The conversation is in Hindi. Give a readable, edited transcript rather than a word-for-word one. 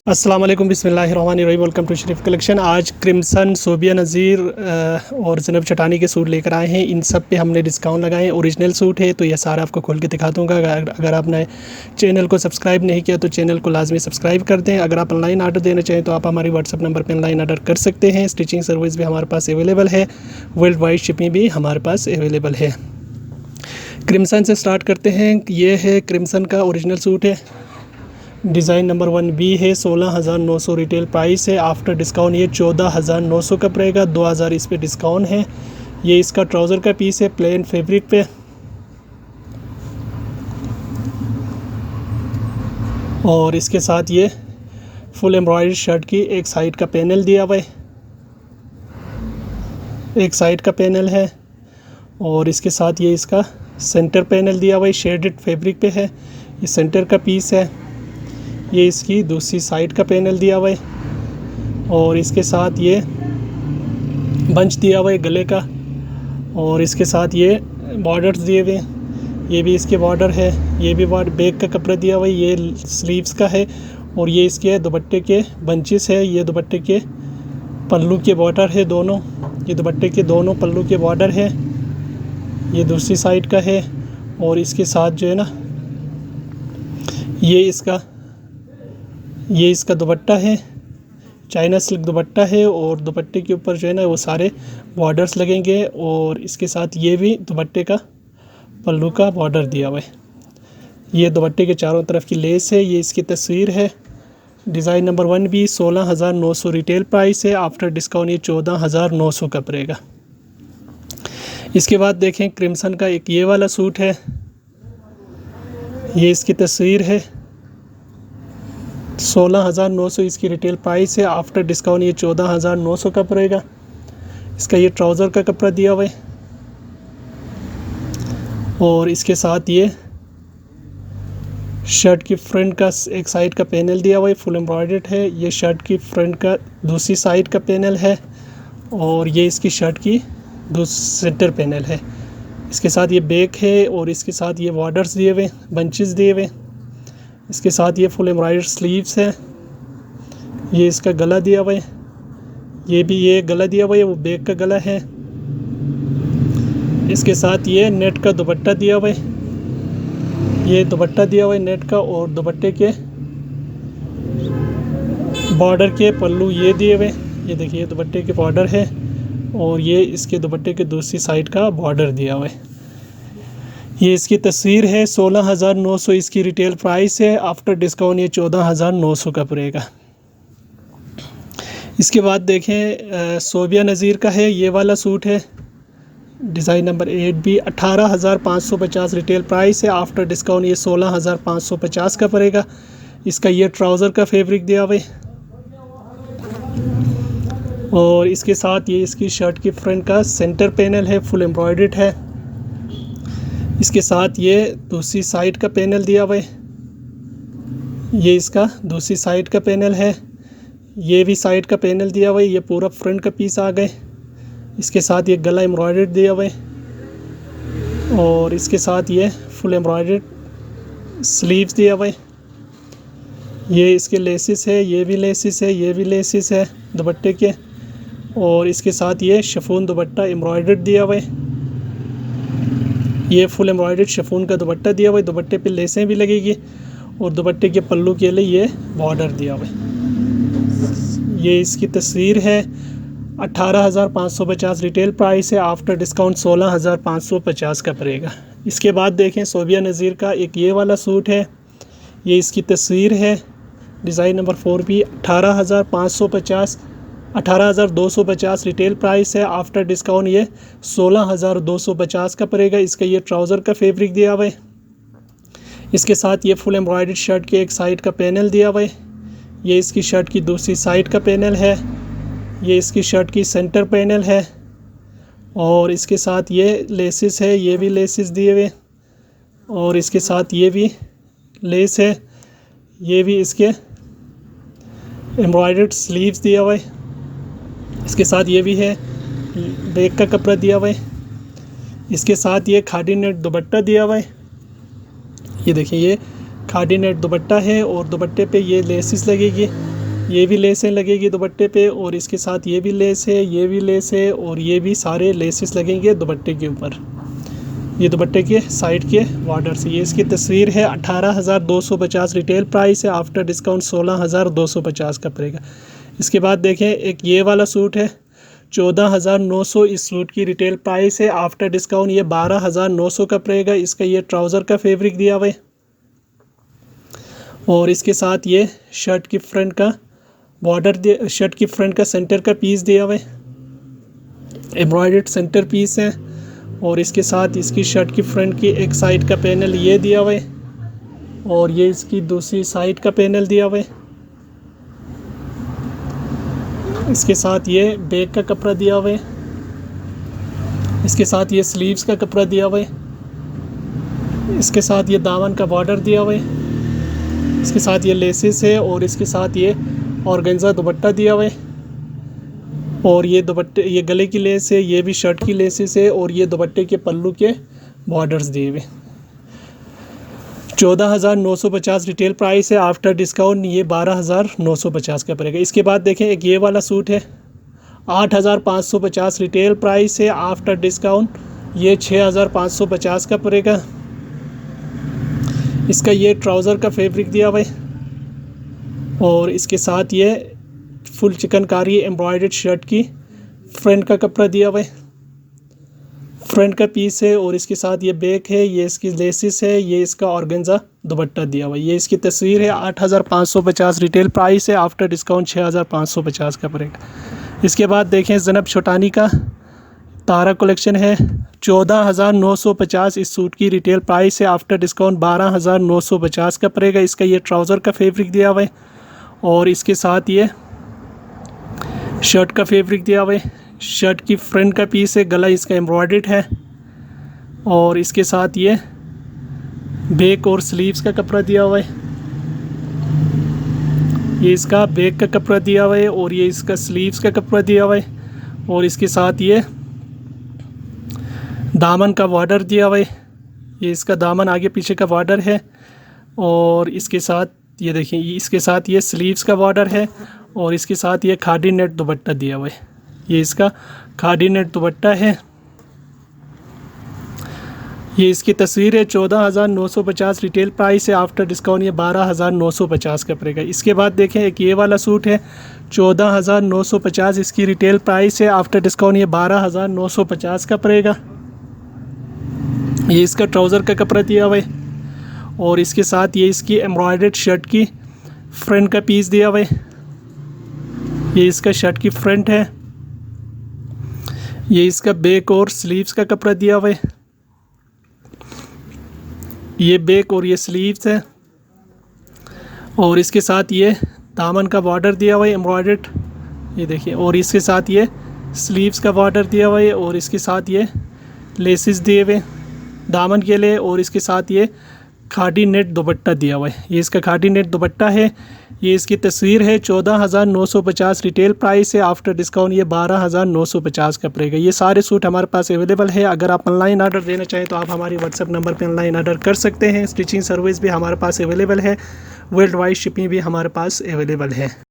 अस्सलाम वालेकुम बिस्मिल्लाहिर्रहमानिर्रहीम। Welcome to Sharif collection. आज क्रिम्सन, सोबिया नज़ीर और ज़ैनब चटानी के सूट लेकर आए हैं। इन सब पे हमने डिस्काउंट लगाए हैं। ओरिजिनल सूट है तो ये सारा आपको खोल के दिखा दूँगा। अगर आपने चैनल को सब्सक्राइब नहीं किया तो चैनल को लाजमी सब्सक्राइब कर दें। अगर आप ऑनलाइन आर्डर देना चाहें तो आप हमारे व्हाट्सअप नंबर पर ऑनलाइन आर्डर कर सकते हैं। स्टिचिंग सर्विस भी हमारे पास अवेलेबल है। वर्ल्ड वाइड शिपिंग भी हमारे पास अवेलेबल है। क्रिम्सन से स्टार्ट करते हैं। ये है क्रिम्सन का ओरिजिनल सूट है। डिज़ाइन नंबर 1B है। 16,900 रिटेल प्राइस है। आफ्टर डिस्काउंट ये 14,900 का पड़ेगा। 2,000 इस पे डिस्काउंट है। ये इसका ट्राउज़र का पीस है प्लेन फैब्रिक पे। और इसके साथ ये फुल एम्ब्रॉयडरी शर्ट की एक साइड का पैनल दिया हुआ है, एक साइड का पैनल है। और इसके साथ ये इसका सेंटर पैनल दिया हुआ है, शेडेड फैब्रिक पे है। ये सेंटर का पीस है। ये इसकी दूसरी साइड का पैनल दिया हुआ है। और इसके साथ ये बंच दिया हुआ है गले का। और इसके साथ ये बॉर्डर्स दिए हुए हैं। ये भी इसके बॉर्डर है। ये भी बैक का कपड़ा दिया हुआ है। ये स्लीव्स का है। और ये इसके दुपट्टे के बंचेस है। ये दुपट्टे के पल्लू के बॉर्डर है दोनों। ये दुपट्टे के दोनों पल्लू के बॉर्डर है। ये दूसरी साइड का है। और इसके साथ जो है ना ये इसका दुपट्टा है। चाइना सिल्क दुपट्टा है। और दुपट्टे के ऊपर जो है ना वो सारे बॉर्डर्स लगेंगे। और इसके साथ ये भी दुपट्टे का पल्लू का बॉर्डर दिया हुआ है। ये दुपट्टे के चारों तरफ की लेस है। ये इसकी तस्वीर है। Design number 1B 16,900 retail price है। आफ्टर डिस्काउंट ये 14,900 का पड़ेगा। इसके बाद देखें क्रिम्सन का एक ये वाला सूट है। ये इसकी तस्वीर है। 16,900 इसकी रिटेल प्राइस है। आफ्टर डिस्काउंट ये 14,900 का पड़ेगा। इसका ये ट्राउज़र का कपड़ा दिया हुआ है। और इसके साथ ये शर्ट की फ्रंट का एक साइड का पैनल दिया हुआ है, फुल एम्ब्रॉयडर्ड है। ये शर्ट की फ्रंट का दूसरी साइड का पैनल है। और ये इसकी शर्ट की सेंटर पैनल है। इसके साथ ये बैक है। और इसके साथ ये बॉर्डर्स दिए हुए, बंचेस दिए हुए। इसके साथ ये फुल एम्ब्रॉयडर्ड स्लीव्स है। ये इसका गला दिया हुआ है। ये गला दिया हुआ है, वो बैक का गला है। इसके साथ ये नेट का दुपट्टा दिया हुआ है। ये दुपट्टा दिया हुआ है नेट का। और दुपट्टे के बॉर्डर के पल्लू ये दिए हुए। ये देखिए दुपट्टे के बॉर्डर है। और ये इसके दुपट्टे के दूसरी साइड का बॉर्डर दिया हुआ है। ये इसकी तस्वीर है। 16,900 इसकी रिटेल प्राइस है। आफ्टर डिस्काउंट ये 14,900 का पड़ेगा। इसके बाद देखें सोबिया नज़ीर का है। ये वाला सूट है। Design number 8B 18,550 retail price है। आफ्टर डिस्काउंट ये 16,550 का पड़ेगा। इसका ये ट्राउज़र का फैब्रिक दिया हुआ है। और इसके साथ ये इसकी शर्ट की फ्रंट का सेंटर पैनल है, फुल एम्ब्रॉयडर्ड है। इसके साथ ये दूसरी साइड का पैनल दिया हुआ है। ये इसका दूसरी साइड का पैनल है। ये भी साइड का पैनल दिया हुआ है। ये पूरा फ्रंट का पीस आ गए। इसके साथ ये गला एम्ब्रॉयडर्ड दिया हुआ है। और इसके साथ ये फुल एम्ब्रॉयडर्ड स्लीव्स दिया हुआ है। ये इसके लेसिस है। ये भी लेसिस है। ये भी लेसिस है दुपट्टे के। और इसके साथ ये शिफॉन दुपट्टा एम्ब्रॉयडर्ड दिया हुआ है। ये फुल एम्ब्रॉयडर्ड शिफॉन का दुपट्टा दिया हुआ है। दुपट्टे पे लेसें भी लगेगी। और दुपट्टे के पल्लू के लिए ये बॉर्डर दिया हुआ है। ये इसकी तस्वीर है। 18,550 रिटेल प्राइस है। आफ्टर डिस्काउंट 16,550 का पड़ेगा। इसके बाद देखें सोबिया नज़ीर का एक ये वाला सूट है। ये इसकी तस्वीर है। Design number 4B 18,250 retail price है। आफ्टर डिस्काउंट ये 16,250 का पड़ेगा। इसका ये ट्राउज़र का फैब्रिक दिया हुआ है। इसके साथ ये फुल एम्ब्रॉयडर्ड शर्ट के एक साइड का पैनल दिया हुआ है। ये इसकी शर्ट की दूसरी साइड का पैनल है। ये इसकी शर्ट की सेंटर पैनल है। और इसके साथ ये लेसिस है। ये भी लेसिस दिए हुए। और इसके साथ ये भी लेस है। ये भी इसके एम्ब्रॉयडर्ड स्लीव्स दिया हुआ है। इसके साथ ये भी है, बैक का कपड़ा दिया हुआ है। इसके साथ ये खादी नेट दुपट्टा दिया हुआ है। ये देखिए ये खादी नेट दुपट्टा है और दुपट्टे पे ये लेसिस लगेगी ये भी लेसें लगेगी दुपट्टे पे, और इसके साथ ये भी लेस है, ये भी लेस है, और ये भी सारे लेसेस लगेंगे दुपट्टे के ऊपर। ये दुपट्टे के साइड के बॉर्डर से। ये इसकी तस्वीर है। 18,250 रिटेल प्राइस है, आफ्टर डिस्काउंट 16,250 का पड़ेगा। इसके बाद देखें एक ये वाला सूट है, 14,900 इस सूट की रिटेल प्राइस है, आफ्टर डिस्काउंट ये 12,900 का पड़ेगा। इसका ये ट्राउज़र का फैब्रिक दिया हुआ है, और इसके साथ ये शर्ट की फ्रंट का बॉर्डर, शर्ट की फ्रंट का सेंटर का पीस दिया हुआ है, एम्ब्रॉयडर्ड सेंटर पीस है। और इसके साथ इसकी शर्ट की फ्रंट की एक साइड का पैनल ये दिया हुआ है, और ये इसकी दूसरी साइड का पैनल दिया हुआ है। इसके साथ ये बैक का कपड़ा दिया हुआ है, इसके साथ ये स्लीव्स का कपड़ा दिया हुआ है, इसके साथ ये दामन का बॉर्डर दिया हुआ है, इसके साथ ये लेसेस है, और इसके साथ ये ऑर्गेन्जा दुपट्टा दिया हुआ है, और ये दुपट्टे, ये गले की लेस है, ये भी शर्ट की लेसेस है, और ये दुपट्टे के पल्लू के बॉर्डर्स दिए हुए। 14,950 रिटेल प्राइस है, आफ्टर डिस्काउंट ये 12,950 का पड़ेगा। इसके बाद देखें एक ये वाला सूट है, 8,550 रिटेल प्राइस है, आफ्टर डिस्काउंट ये 6,550 का पड़ेगा। इसका ये ट्राउज़र का फैब्रिक दिया हुआ है, और इसके साथ ये फुल चिकनकारी एम्ब्रॉयडर्ड शर्ट की फ्रंट का कपड़ा दिया हुआ है, फ्रंट का पीस है, और इसके साथ ये बैक है, ये इसकी लेसिस है, ये इसका ऑर्गेन्जा दुपट्टा दिया हुआ है। ये इसकी तस्वीर है। 8,550 रिटेल प्राइस है, आफ्टर डिस्काउंट 6,550 का पड़ेगा। इसके बाद देखें ज़नब छोटानी का तारा कलेक्शन है, 14,950 इस सूट की रिटेल प्राइस है, आफ्टर डिस्काउंट 12,950 का पड़ेगा। इसका ये ट्राउज़र का फैब्रिक दिया हुआ है, और इसके साथ ये शर्ट का फैब्रिक दिया हुआ है, शर्ट की फ्रंट का पीस है, गला इसका एम्ब्रॉयडर्ड है, और इसके साथ ये बैक और स्लीव्स का कपड़ा दिया हुआ है, ये इसका बैक का कपड़ा दिया हुआ है, और ये इसका स्लीव्स का कपड़ा दिया हुआ है, और इसके साथ ये दामन का बॉर्डर दिया हुआ है, ये इसका दामन आगे पीछे का बॉर्डर है, और इसके साथ ये देखिए इसके साथ ये स्लीव्स का बॉर्डर है, और इसके साथ ये खादी नेट दुपट्टा दिया हुआ है, ये इसका खादी नेट दुपट्टा है। ये इसकी तस्वीर है। 14,950 रिटेल प्राइस है, आफ्टर डिस्काउंट ये 12,950 का पड़ेगा। इसके बाद देखें एक ये वाला सूट है, 14,950 इसकी रिटेल प्राइस है, आफ्टर डिस्काउंट ये 12,950 का पड़ेगा। ये इसका ट्राउज़र का कपड़ा दिया हुआ है, और इसके साथ ये इसकी एम्ब्रॉयडर्ड शर्ट की फ्रंट का पीस दिया हुआ है, ये इसका शर्ट की फ्रंट है, ये इसका बैक और स्लीव्स का कपड़ा दिया हुआ है, ये बैक और ये स्लीव्स है, और इसके साथ ये दामन का बॉर्डर दिया हुआ है एम्ब्रॉयडर्ड, ये देखिए, और इसके साथ ये स्लीव्स का बॉर्डर दिया हुआ है, और इसके साथ ये लेसेस दिए हुए दामन के लिए, और इसके साथ ये खादी नेट दुपट्टा दिया हुआ है, ये इसका खादी नेट दुपट्टा है। ये इसकी तस्वीर है। 14,950 रिटेल प्राइस है, आफ्टर डिस्काउंट ये 12,950 का पड़ेगा। ये सारे सूट हमारे पास अवेलेबल है। अगर आप ऑनलाइन ऑर्डर देना चाहें तो आप हमारे व्हाट्सएप नंबर पे ऑनलाइन ऑर्डर कर सकते हैं। स्टिचिंग सर्विस भी हमारे पास अवेलेबल है, वर्ल्ड वाइड शिपिंग भी हमारे पास अवेलेबल है।